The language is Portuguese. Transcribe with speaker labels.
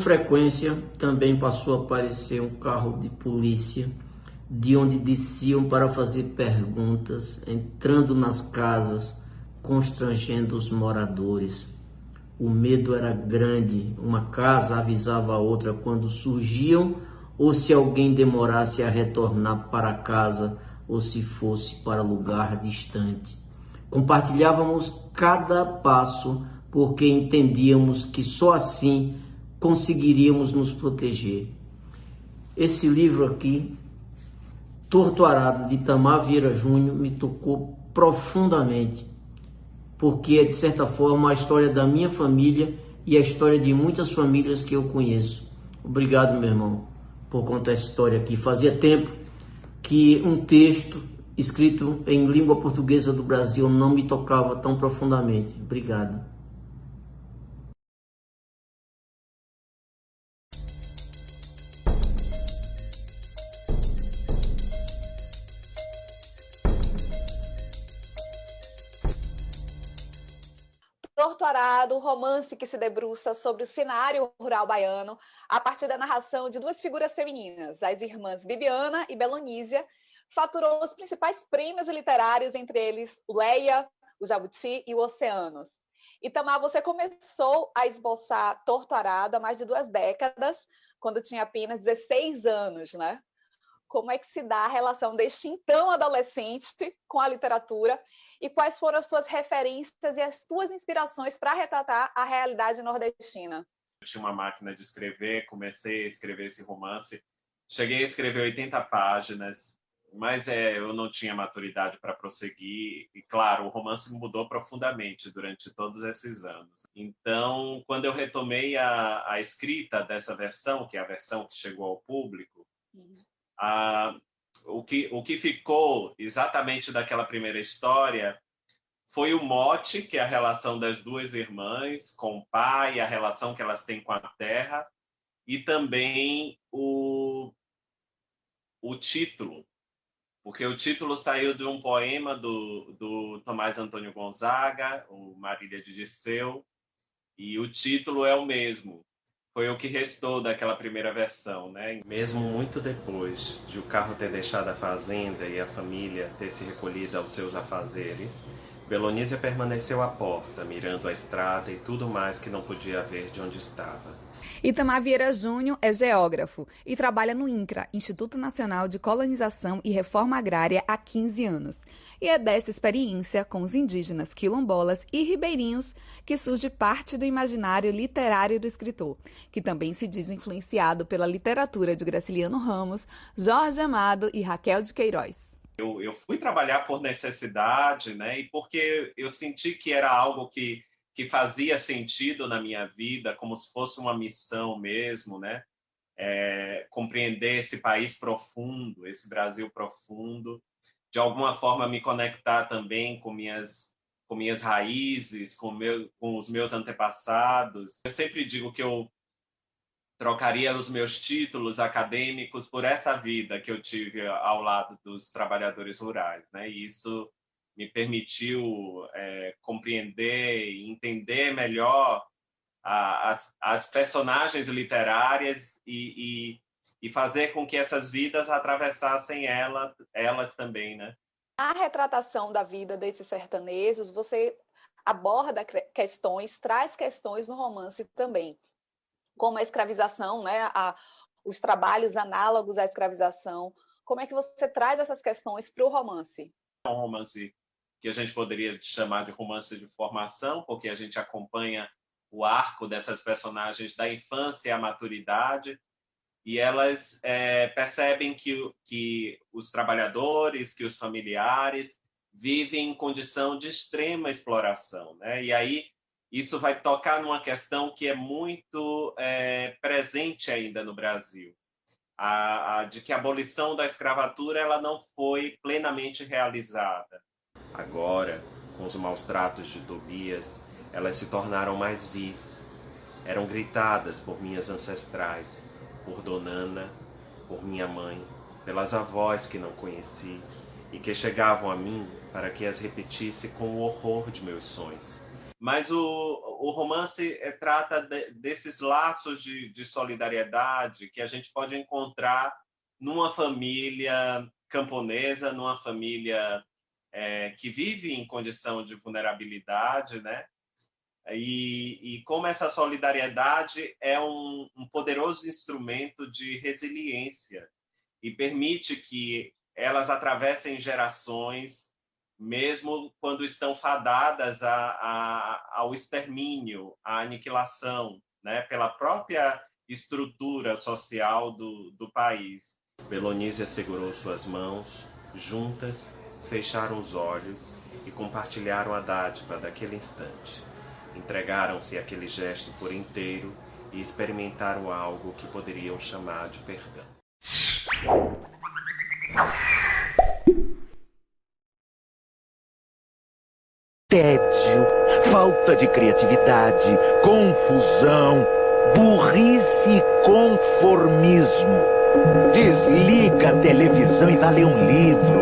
Speaker 1: frequência também passou a aparecer um carro de polícia, de onde desciam para fazer perguntas, entrando nas casas, constrangendo os moradores. O medo era grande, uma casa avisava a outra quando surgiam, ou se alguém demorasse a retornar para casa, ou se fosse para lugar distante. Compartilhávamos cada passo, porque entendíamos que só assim conseguiríamos nos proteger. Esse livro aqui, Torto Arado, de Itamar Vieira Júnior, me tocou profundamente, porque é, de certa forma, a história da minha família e a história de muitas famílias que eu conheço. Obrigado, meu irmão, por contar essa história aqui. Fazia tempo que um texto escrito em língua portuguesa do Brasil não me tocava tão profundamente. Obrigado.
Speaker 2: Torto Arado, romance que se debruça sobre o cenário rural baiano a partir da narração de duas figuras femininas, as irmãs Bibiana e Belonísia, faturou os principais prêmios literários, entre eles o Leia, o Jabuti e o Oceanos. Itamar, você começou a esboçar Torto Arado há mais de 2 décadas, quando tinha apenas 16 anos, né? Como é que se dá a relação deste então adolescente com a literatura e quais foram as suas referências e as suas inspirações para retratar a realidade nordestina?
Speaker 3: Eu tinha uma máquina de escrever, comecei a escrever esse romance, cheguei a escrever 80 páginas, mas eu não tinha maturidade para prosseguir e, claro, o romance mudou profundamente durante todos esses anos. Então, quando eu retomei a escrita dessa versão, que é a versão que chegou ao público, o que ficou exatamente daquela primeira história foi o mote, que é a relação das duas irmãs com o pai, a relação que elas têm com a terra, e também o título, porque o título saiu de um poema do Tomás Antônio Gonzaga, o Marília de Dirceu, e o título é o mesmo. Foi o que restou daquela primeira versão, né? Mesmo muito depois de o carro ter deixado a fazenda e a família ter se recolhido aos seus afazeres, Belonísia permaneceu à porta, mirando a estrada e tudo mais que não podia ver de onde estava.
Speaker 4: Itamar Vieira Júnior é geógrafo e trabalha no INCRA, Instituto Nacional de Colonização e Reforma Agrária, há 15 anos. E é dessa experiência com os indígenas, quilombolas e ribeirinhos que surge parte do imaginário literário do escritor, que também se diz influenciado pela literatura de Graciliano Ramos, Jorge Amado e Raquel de Queiroz.
Speaker 3: Eu fui trabalhar por necessidade, né? E porque eu senti que era algo que fazia sentido na minha vida, como se fosse uma missão mesmo, né? Compreender esse país profundo, esse Brasil profundo, de alguma forma me conectar também com minhas raízes, com os meus antepassados. Eu sempre digo que eu trocaria os meus títulos acadêmicos por essa vida que eu tive ao lado dos trabalhadores rurais, né? E isso me permitiu compreender e entender melhor as personagens literárias e fazer com que essas vidas atravessassem elas também, né?
Speaker 2: A retratação da vida desses sertanejos, você aborda questões, traz questões no romance também, como a escravização, né? Os trabalhos análogos à escravização. Como é que você traz essas questões para o romance?
Speaker 3: É um romance que a gente poderia chamar de romance de formação, porque a gente acompanha o arco dessas personagens da infância à maturidade, e elas percebem que os trabalhadores, que os familiares vivem em condição de extrema exploração, né? E aí isso vai tocar numa questão que é muito presente ainda no Brasil, de que a abolição da escravatura ela não foi plenamente realizada. Agora, com os maus tratos de Tobias, elas se tornaram mais vis. Eram gritadas por minhas ancestrais, por Donana, por minha mãe, pelas avós que não conheci e que chegavam a mim para que as repetisse com o horror de meus sonhos. Mas o romance trata desses laços de solidariedade que a gente pode encontrar numa família camponesa, numa família que vive em condição de vulnerabilidade, né? E como essa solidariedade é um poderoso instrumento de resiliência e permite que elas atravessem gerações, mesmo quando estão fadadas ao extermínio, à aniquilação, né, pela própria estrutura social do país. Belonísia segurou suas mãos, juntas, fecharam os olhos e compartilharam a dádiva daquele instante. Entregaram-se àquele gesto por inteiro e experimentaram algo que poderiam chamar de perdão.
Speaker 5: Tédio, falta de criatividade, confusão, burrice e conformismo. Desliga a televisão e vai ler um livro.